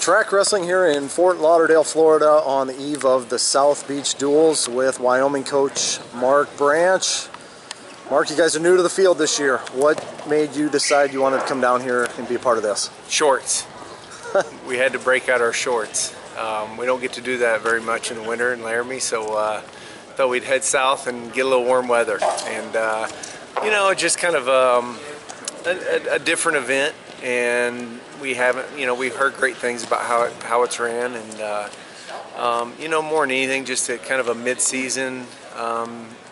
Track wrestling here in Fort Lauderdale, Florida on the eve of the South Beach Duels with Wyoming coach Mark Branch. Mark, you guys are new to the field this year. What made you decide you wanted to come down here and be a part of this? Shorts. We had to break out our shorts. We don't get to do that very much in the winter in Laramie, so thought we'd head south and get a little warm weather. And you know, just kind of a different event, and we haven't, you know, we've heard great things about how it's ran, and you know, more than anything, just a kind of a mid-season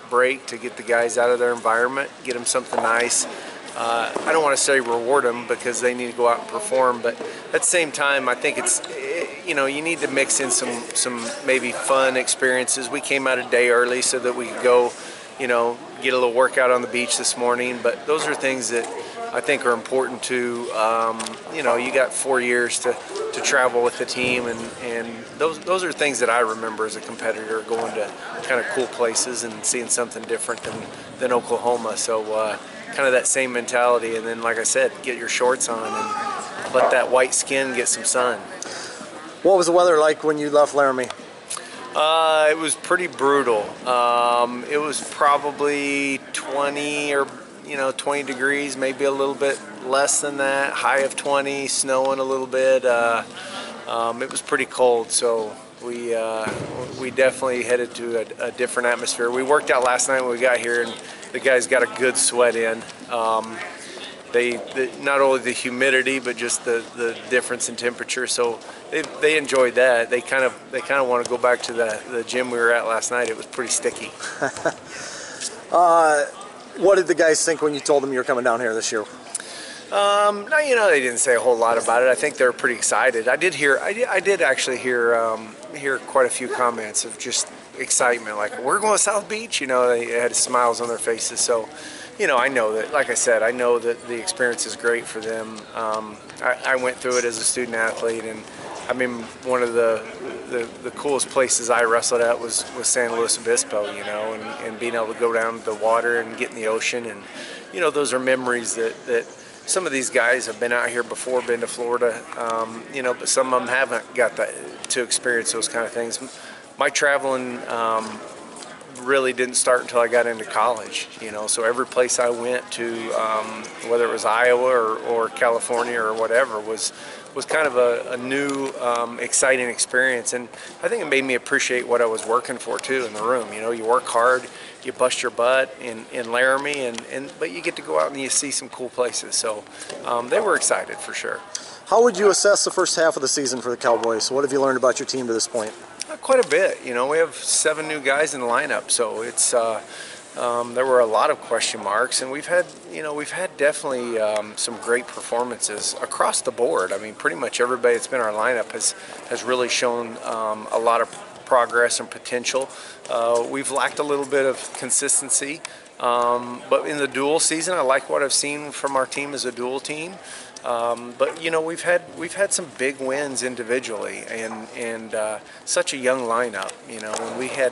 break to get the guys out of their environment, get them something nice. I don't want to say reward them because they need to go out and perform, but at the same time, I think it's, you know, you need to mix in some maybe fun experiences. We came out a day early so that we could go, you know, get a little workout on the beach this morning, but those are things that I think are important to, you know, you got 4 years to travel with the team, and those are things that I remember as a competitor, going to kind of cool places and seeing something different than Oklahoma. So kind of that same mentality, and then, like I said, get your shorts on and let that white skin get some sun. What was the weather like when you left Laramie? It was pretty brutal. It was probably 20 or 20 degrees, maybe a little bit less than that, high of 20, snowing a little bit. It was pretty cold, so we definitely headed to a different atmosphere. We worked out last night when we got here, and the guys got a good sweat in. Not only the humidity, but just the difference in temperature, so they enjoyed that. They kind of want to go back to the gym we were at last night. It was pretty sticky. What did the guys think when you told them you were coming down here this year? No, you know, they didn't say a whole lot about it. I think they were pretty excited. I did actually hear quite a few comments of just excitement, like, we're going to South Beach. You know, they had smiles on their faces. So, you know, I know that, like I said, I know that the experience is great for them. I went through it as a student athlete, and I mean, one of the coolest places I wrestled at was San Luis Obispo, you know, and being able to go down to the water and get in the ocean, and, you know, those are memories that some of these guys have been out here before, been to Florida, you know, but some of them haven't got to experience those kind of things. My traveling really didn't start until I got into college, you know, so every place I went to, whether it was Iowa or California or whatever, was kind of a new, exciting experience, and I think it made me appreciate what I was working for too in the room. You know, you work hard, you bust your butt in Laramie, but you get to go out and you see some cool places. So they were excited for sure. How would you assess the first half of the season for the Cowboys? What have you learned about your team to this point? Quite a bit. You know, we have 7 new guys in the lineup, so it's there were a lot of question marks, and we've had definitely some great performances across the board. I mean, pretty much everybody that's been in our lineup has really shown a lot of progress and potential. We've lacked a little bit of consistency, but in the dual season, I like what I've seen from our team as a dual team. But you know, we've had some big wins individually, and such a young lineup. You know, and we had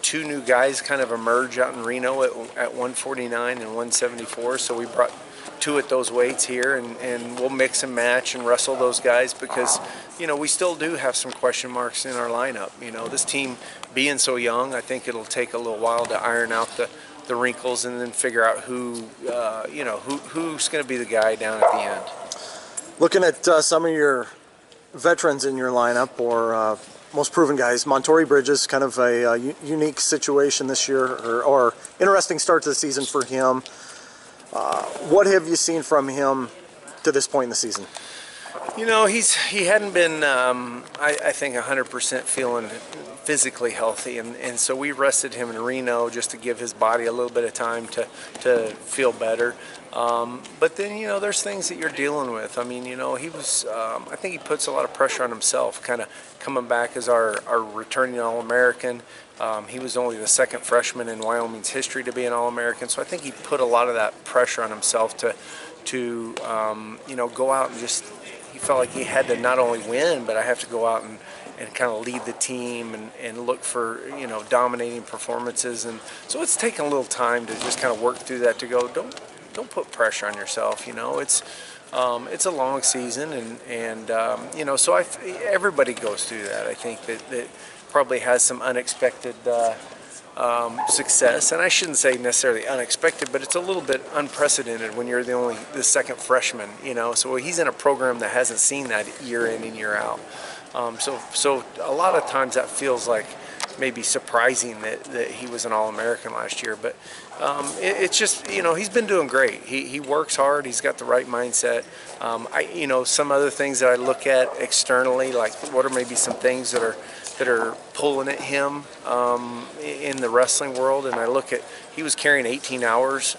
2 new guys kind of emerge out in Reno at 149 and 174. So we brought 2 at those weights here, and we'll mix and match and wrestle those guys, because, you know, we still do have some question marks in our lineup. You know, this team being so young, I think it'll take a little while to iron out the wrinkles and then figure out who's going to be the guy down at the end. Looking at some of your veterans in your lineup, or most proven guys, Montorie Bridges, kind of a unique situation this year, or interesting start to the season for him. What have you seen from him to this point in the season? You know, he hadn't been, I think, 100% feeling physically healthy, and so we rested him in Reno just to give his body a little bit of time to feel better. But then, you know, there's things that you're dealing with. I mean, you know, he was, I think he puts a lot of pressure on himself, kind of coming back as our returning All-American. He was only the 2nd freshman in Wyoming's history to be an All-American, so I think he put a lot of that pressure on himself to you know, go out and just, he felt like he had to not only win, but I have to go out and kind of lead the team and look for, you know, dominating performances. And so it's taken a little time to just kind of work through that, to go, don't put pressure on yourself. You know, it's It's a long season, and you know, so everybody goes through that. I think that probably has some unexpected success, and I shouldn't say necessarily unexpected, but it's a little bit unprecedented when you're the second freshman, you know. So he's in a program that hasn't seen that year in and year out. So a lot of times that feels like maybe surprising that he was an All-American last year, but it's just, you know, he's been doing great. He works hard. He's got the right mindset. You know, some other things that I look at externally, like what are maybe some things that are pulling at him in the wrestling world, and I look at, he was carrying 18 hours.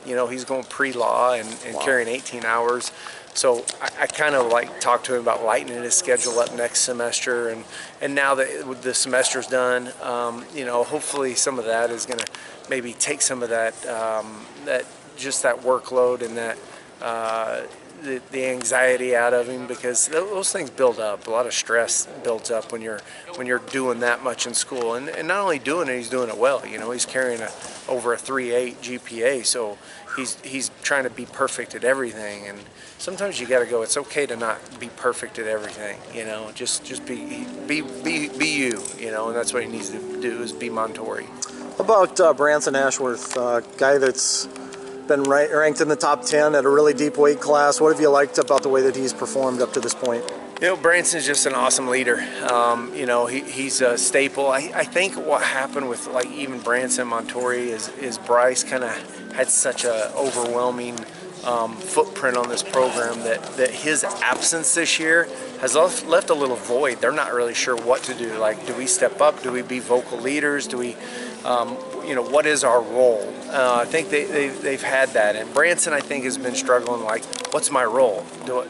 You know, he's going pre-law and Wow. carrying 18 hours. So I kind of like talk to him about lightening his schedule up next semester, and now that the semester's done, you know, hopefully some of that is going to maybe take some of that that workload and that the anxiety out of him, because those things build up. A lot of stress builds up when you're doing that much in school, and not only doing it, he's doing it well. You know, he's carrying over a 3.8 GPA, so he's trying to be perfect at everything, and sometimes you got to go, it's okay to not be perfect at everything, you know, just be you, you know, and that's what he needs to do, is be Montorie. How about Branson Ashworth, guy that's been ranked in the top 10 at a really deep weight class? What have you liked about the way that he's performed up to this point? You know, Branson's just an awesome leader. You know, he's a staple. I think what happened with, like, even Branson Montorie is Bryce kind of had such a overwhelming footprint on this program that his absence this year has left a little void. They're not really sure what to do. Like, do we step up? Do we be vocal leaders? Do we, you know, what is our role? I think they've had that. And Branson, I think, has been struggling, like, what's my role?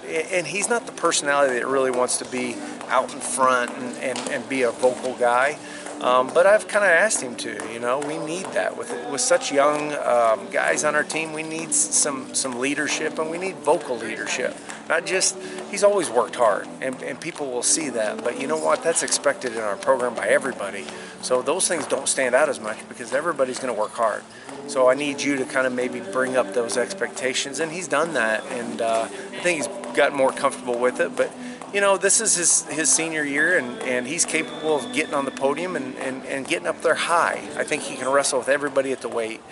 And he's not the personality that really wants to be out in front and be a vocal guy. But I've kind of asked him to, you know, we need that. With such young guys on our team, we need some leadership, and we need vocal leadership. Not just, he's always worked hard, and people will see that, but you know what, that's expected in our program by everybody. So those things don't stand out as much because everybody's going to work hard. So I need you to kind of maybe bring up those expectations, and he's done that, and I think he's gotten more comfortable with it. But you know, this is his senior year, and he's capable of getting on the podium and getting up there high. I think he can wrestle with everybody at the weight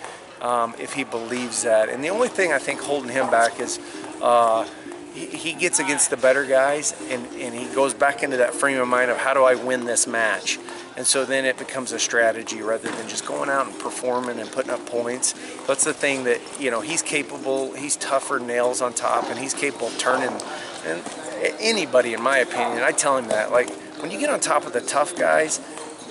if he believes that. And the only thing I think holding him back is he gets against the better guys, and he goes back into that frame of mind of, how do I win this match? And so then it becomes a strategy rather than just going out and performing and putting up points. That's the thing that, you know, he's capable, he's tougher, nails on top, and he's capable of turning. And anybody, in my opinion, I tell him that, like, when you get on top of the tough guys,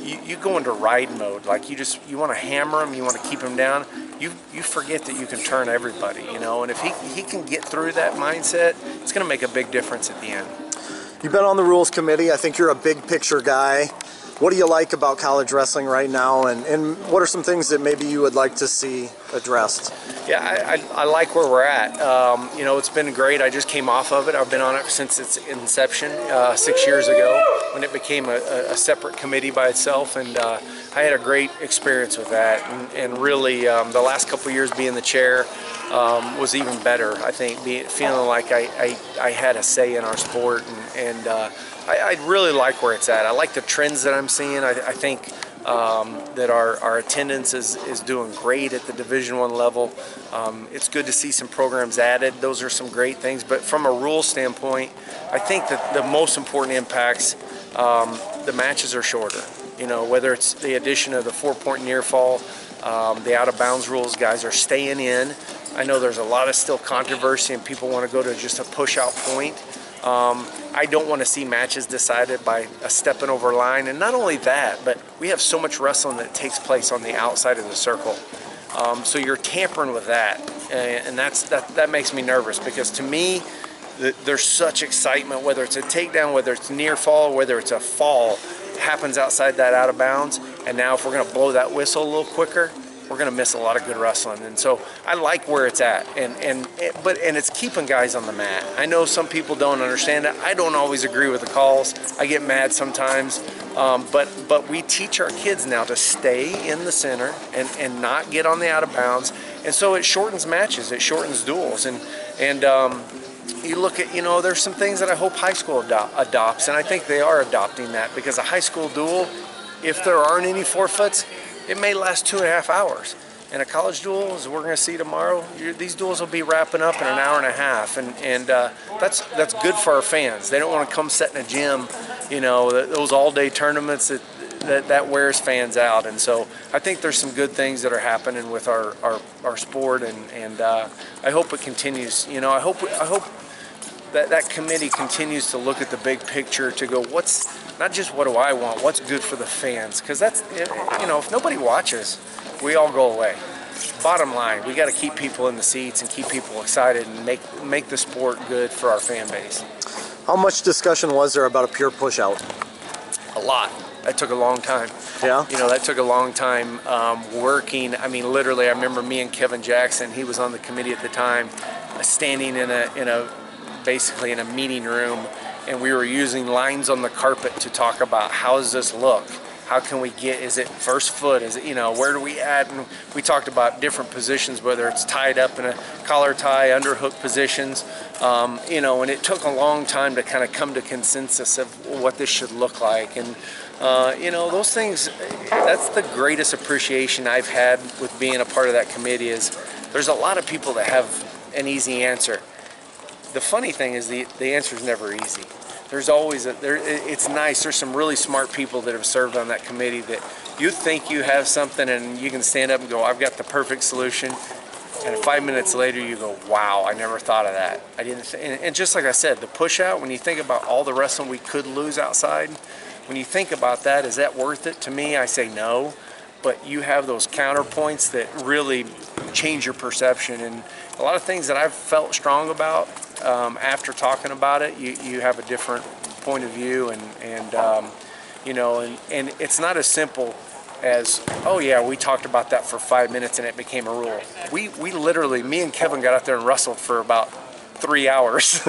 you go into ride mode. Like, you want to hammer them, you want to keep them down. You forget that you can turn everybody, you know. And if he can get through that mindset, it's going to make a big difference at the end. You've been on the rules committee. I think you're a big picture guy. What do you like about college wrestling right now, and what are some things that maybe you would like to see addressed? Yeah, I like where we're at. You know, it's been great. I just came off of it. I've been on it since its inception 6 years ago, when it became a separate committee by itself, and I had a great experience with that. And really, the last couple of years being the chair was even better. I think feeling like I had a say in our sport, and I really like where it's at. I like the trends that I'm seeing. I think that our attendance is doing great at the Division I level. It's good to see some programs added. Those are some great things. But from a rule standpoint, I think that the most important impacts, the matches are shorter. You know, whether it's the addition of the 4-point near fall, the out of bounds rules, guys are staying in. I know there's a lot of still controversy and people want to go to just a push out point. I don't want to see matches decided by a stepping over line. And not only that, but we have so much wrestling that takes place on the outside of the circle. So you're tampering with that. And that makes me nervous, because to me, there's such excitement, whether it's a takedown, whether it's near fall, whether it's a fall, happens outside that out of bounds. And now if we're going to blow that whistle a little quicker, we're going to miss a lot of good wrestling. And so I like where it's at, and it's keeping guys on the mat. I know some people don't understand it. I don't always agree with the calls. I get mad sometimes, but we teach our kids now to stay in the center and not get on the out of bounds. And so it shortens matches, it shortens duels, and you look at, there's some things that I hope high school adopts, and I think they are adopting that, because a high school duel, if there aren't any forfeits, it may last 2.5 hours. And a college duel, as we're going to see tomorrow, these duels will be wrapping up in an hour and a half, and that's good for our fans. They don't want to come sit in a gym, those all-day tournaments that wears fans out. And so I think there's some good things that are happening with our sport, and I hope it continues. I hope that committee continues to look at the big picture, to go, what's not just what do I want, what's good for the fans, because that's, if nobody watches, we all go away. Bottom line, we got to keep people in the seats and keep people excited and make the sport good for our fan base. How much discussion was there about a pure push out? A lot. That took a long time. Yeah? That took a long time working. I mean, literally, I remember me and Kevin Jackson, he was on the committee at the time, standing basically in a meeting room, and we were using lines on the carpet to talk about, how does this look? How can we get, is it first foot? Is it, where do we add? And we talked about different positions, whether it's tied up in a collar tie, underhook positions, and it took a long time to kind of come to consensus of what this should look like. And, those things, that's the greatest appreciation I've had with being a part of that committee, is there's a lot of people that have an easy answer. The funny thing is the answer is never easy. There's always it's nice. There's some really smart people that have served on that committee that you think you have something and you can stand up and go, I've got the perfect solution. And 5 minutes later you go, wow, I never thought of that. I didn't. And just like I said, the push out, when you think about all the wrestling we could lose outside, when you think about that, is that worth it? To me, I say no. But you have those counterpoints that really change your perception. And a lot of things that I've felt strong about, after talking about it, you have a different point of view, and it's not as simple as, oh yeah, we talked about that for 5 minutes and it became a rule. We literally, me and Kevin got out there and wrestled for about 3 hours.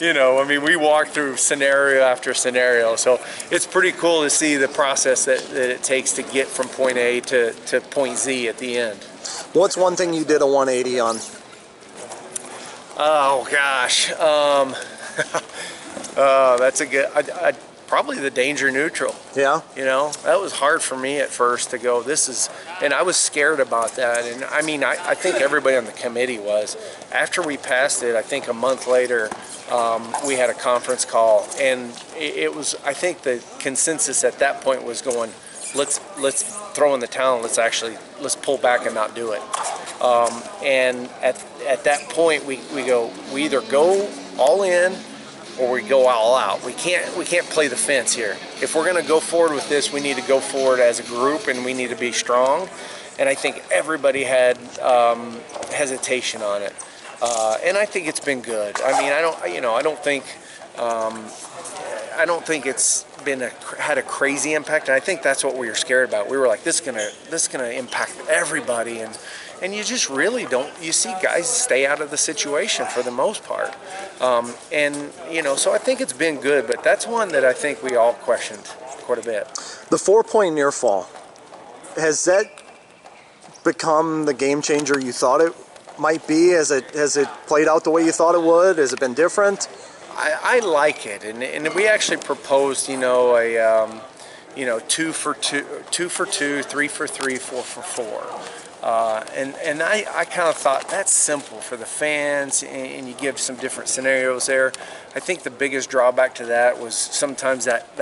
We walked through scenario after scenario. So it's pretty cool to see the process that it takes to get from point A to point Z at the end. What's one thing you did a 180 on? Oh gosh, that's a good. Probably the danger neutral. Yeah. That was hard for me at first to go. And I was scared about that. And I think everybody on the committee was. After we passed it, I think a month later, we had a conference call, and it was. I think the consensus at that point was going, let's throw in the towel. Let's pull back and not do it. And at that point, we either go all in or we go all out. We can't play the fence here. If we're going to go forward with this, we need to go forward as a group, and we need to be strong. And I think everybody had hesitation on it, and I think it's been good. I don't think it's had a crazy impact, and I think that's what we were scared about. We were like, this is gonna impact everybody, and you just really don't. You see guys stay out of the situation for the most part, so I think it's been good. But that's one that I think we all questioned quite a bit. The 4-point near fall, has that become the game changer you thought it might be? Has it played out the way you thought it would? Has it been different? I like it, and we actually proposed, a 2 for 2, 3 for 3, 4 for 4, and I kind of thought that's simple for the fans, and you give some different scenarios there. I think the biggest drawback to that was sometimes that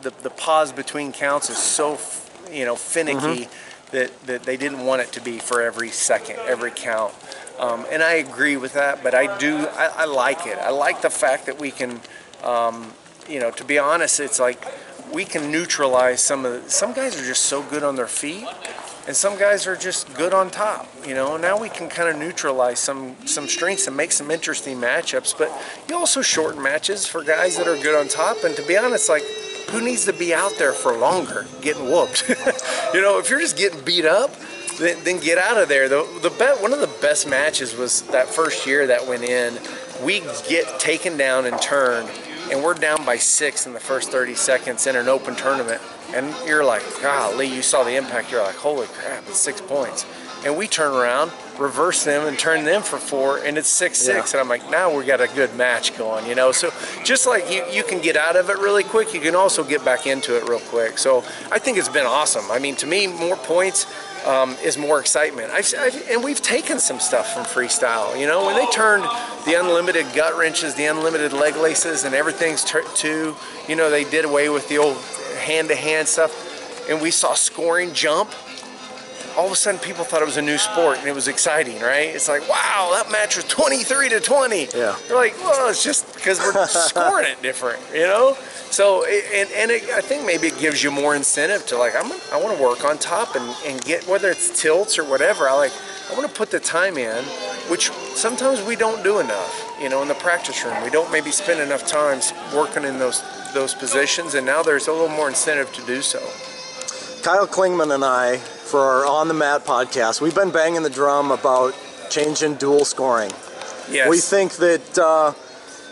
the pause between counts is so finicky. Mm-hmm. that they didn't want it to be for every second, every count. And I agree with that, but I like it. I like the fact that we can, to be honest, it's like we can neutralize some guys are just so good on their feet, and some guys are just good on top. Now we can kind of neutralize some strengths and make some interesting matchups, but you also shorten matches for guys that are good on top. And to be honest, like, who needs to be out there for longer getting whooped? If you're just getting beat up, then get out of there. One of the best matches was that first year that went in. We get taken down and turned, and we're down by 6 in the first 30 seconds in an open tournament. And you're like, golly, you saw the impact. You're like, holy crap, it's 6 points. And we turn around, reverse them and turn them for 4, and it's 6-6. And I'm like, now we got a good match going, you know. So just like you can get out of it really quick, you can also get back into it real quick. So I think it's been awesome. I mean, to me, more points is more excitement. And we've taken some stuff from freestyle. You know, when they turned the unlimited gut wrenches, the unlimited leg laces, and everything's to, you know, they did away with the old hand-to-hand stuff, and we saw scoring jump. All of a sudden, people thought it was a new sport, and it was exciting, right? It's like, wow, that match was 23-20. Yeah. They're like, well, it's just because we're scoring it different, you know? So, I think maybe it gives you more incentive to, like, I want to work on top and get, whether it's tilts or whatever, I want to put the time in, which sometimes we don't do enough, you know, in the practice room. We don't maybe spend enough time working in those positions, and now there's a little more incentive to do so. Kyle Klingman and I, for our On the Mat podcast, we've been banging the drum about changing dual scoring. Yes. We think that,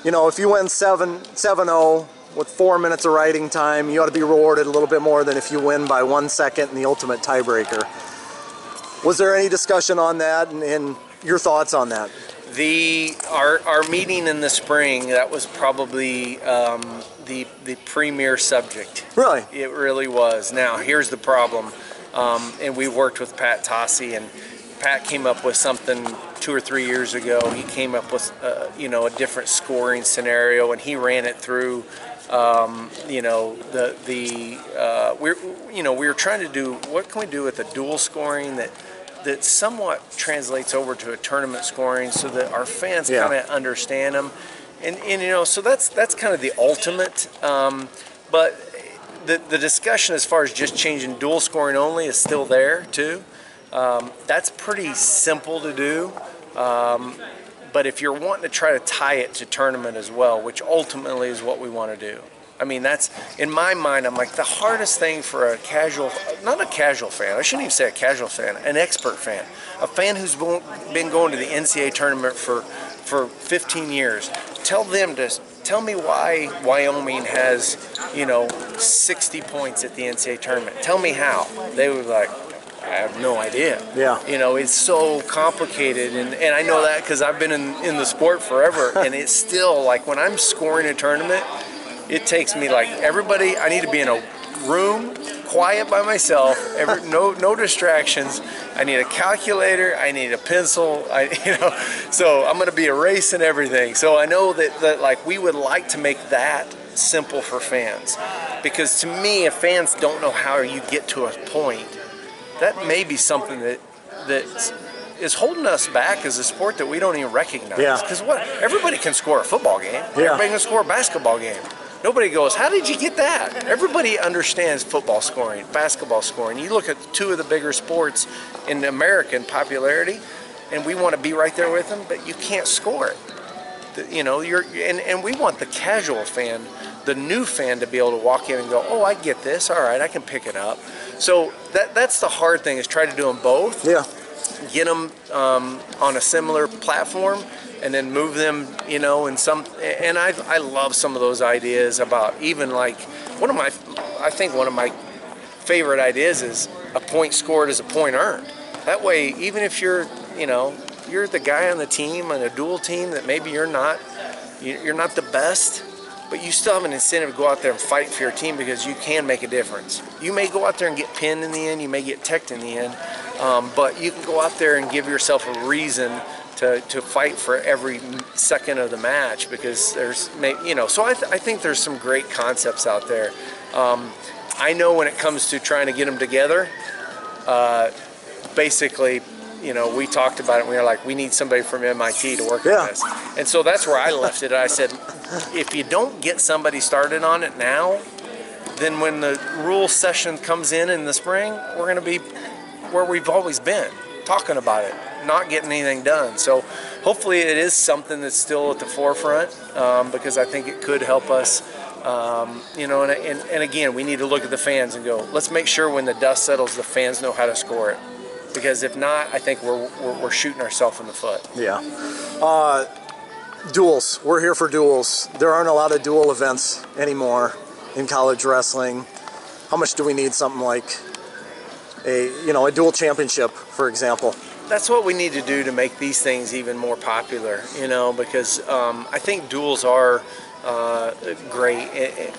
you know, if you win 7-0 with 4 minutes of riding time, you ought to be rewarded a little bit more than if you win by 1 second in the ultimate tiebreaker. Was there any discussion on that, and your thoughts on that? Our meeting in the spring, that was probably the premier subject. Really? It really was. Now, here's the problem. And we worked with Pat Tossi, and Pat came up with something 2 or 3 years ago. He came up with, you know, a different scoring scenario, and he ran it through, you know, we were trying to do, what can we do with the dual scoring that somewhat translates over to a tournament scoring so that our fans kind of understand them. And, you know, so that's kind of the ultimate, but the discussion as far as just changing dual scoring only is still there too. That's pretty simple to do, but if you're wanting to try to tie it to tournament as well, which ultimately is what we want to do. I mean, that's, in my mind, I'm like, the hardest thing for a casual, not a casual fan, I shouldn't even say a casual fan, an expert fan, a fan who's been going to the NCAA tournament for 15 years, tell me why Wyoming has, you know, 60 points at the NCAA tournament. Tell me how. They were like, I have no idea. Yeah. You know, it's so complicated, and I know that because I've been in the sport forever, and it's still, like, when I'm scoring a tournament, it takes me, like, everybody, I need to be in a room, quiet by myself, no distractions. I need a calculator, I need a pencil, you know, so I'm going to be erasing everything. So I know that like, we would like to make that simple for fans, because to me, if fans don't know how you get to a point, that may be something that is holding us back as a sport that we don't even recognize. Yeah. Because everybody can score a football game. Yeah. Everybody can score a basketball game. Nobody goes, how did you get that? Everybody understands football scoring, basketball scoring. You look at 2 of the bigger sports in American popularity, and we want to be right there with them, but you can't score it. You know, and we want the casual fan, the new fan, to be able to walk in and go, oh, I get this. All right, I can pick it up. So that's the hard thing, is try to do them both. Yeah. Get them on a similar platform, and then move them, you know, in some, and I love some of those ideas about, even like, I think one of my favorite ideas is a point scored is a point earned. That way, even if you're, you know, you're the guy on the team, on a dual team, that maybe you're not the best, but you still have an incentive to go out there and fight for your team, because you can make a difference. You may go out there and get pinned in the end, you may get teched in the end, but you can go out there and give yourself a reason to fight for every second of the match, because there's, you know, so I think there's some great concepts out there. I know when it comes to trying to get them together, basically, you know, we talked about it, and we were like, we need somebody from MIT to work on this. And so that's where I left it. I said, if you don't get somebody started on it now, then when the rule session comes in the spring, we're going to be where we've always been, talking about it, not getting anything done. So hopefully it is something that's still at the forefront, because I think it could help us. You know, and again, we need to look at the fans and go, let's make sure when the dust settles, the fans know how to score it. Because if not, I think we're shooting ourselves in the foot. Yeah. Duels. We're here for duels. There aren't a lot of dual events anymore in college wrestling. How much do we need something like a dual championship, for example? that's what we need to do to make these things even more popular, you know, because I think duels are great.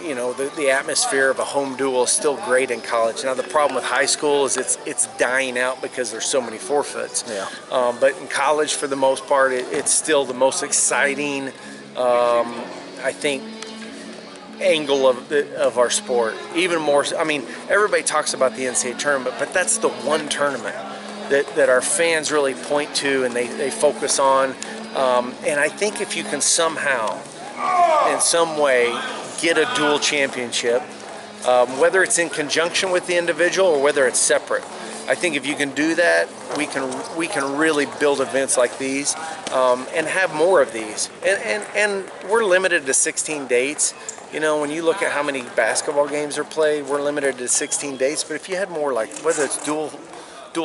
You know, the atmosphere of a home duel is still great in college. Now the problem with high school is it's dying out because there's so many forfeits. Yeah. But in college, for the most part, it's still the most exciting, I think, angle of our sport. Even more, I mean, everybody talks about the NCAA tournament, but that's the one tournament that our fans really point to and they focus on. And I think if you can somehow, in some way, get a dual championship, whether it's in conjunction with the individual or whether it's separate, I think if you can do that, we can really build events like these and have more of these. And we're limited to 16 dates. You know, when you look at how many basketball games are played, we're limited to 16 dates. But if you had more, like whether it's dual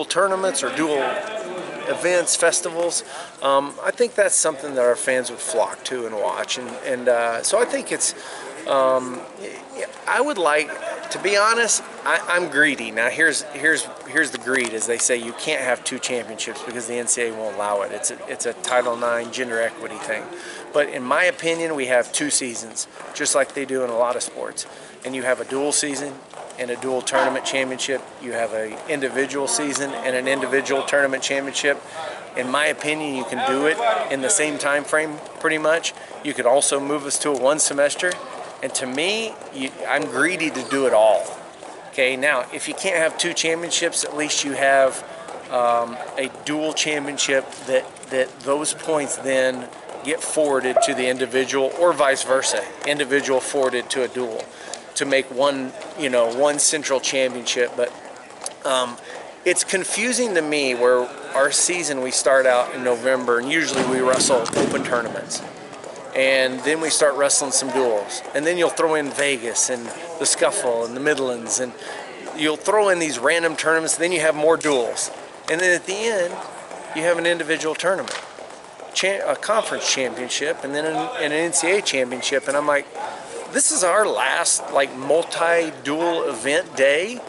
tournaments or dual events, festivals, I think that's something that our fans would flock to and watch. And so I think it's, I would like, to be honest, I'm greedy. Now here's the greed, as they say, you can't have two championships because the NCAA won't allow it. It's a Title IX gender equity thing. But in my opinion, we have two seasons, just like they do in a lot of sports. And you have a dual season and a dual tournament championship. You have an individual season and an individual tournament championship. In my opinion, you can do it in the same time frame pretty much. You could also move us to a one semester. And to me, I'm greedy to do it all. Okay, now if you can't have two championships, at least you have a dual championship that those points then get forwarded to the individual, or vice versa, individual forwarded to a dual, to make one, you know, one central championship. But it's confusing to me where our season, we start out in November and usually we wrestle open tournaments. And then we start wrestling some duels. And then you'll throw in Vegas and the Scuffle and the Midlands, and you'll throw in these random tournaments, then you have more duels. And then at the end, you have an individual tournament, a conference championship, and then an NCAA championship. And I'm like, this is our last like multi-dual event day.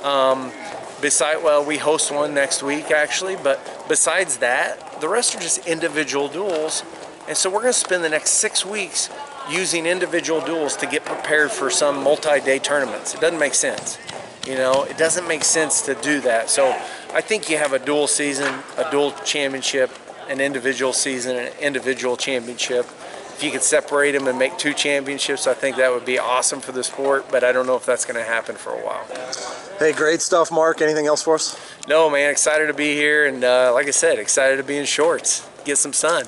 Well, we host one next week actually, but besides that, the rest are just individual duels. And so we're going to spend the next 6 weeks using individual duels to get prepared for some multi-day tournaments. It doesn't make sense. You know, it doesn't make sense to do that. So I think you have a dual season, a dual championship, an individual season, an individual championship. If you could separate them and make two championships, I think that would be awesome for the sport, but I don't know if that's going to happen for a while. Hey, great stuff, Mark. Anything else for us? No, man, excited to be here, and like I said, excited to be in shorts, get some sun.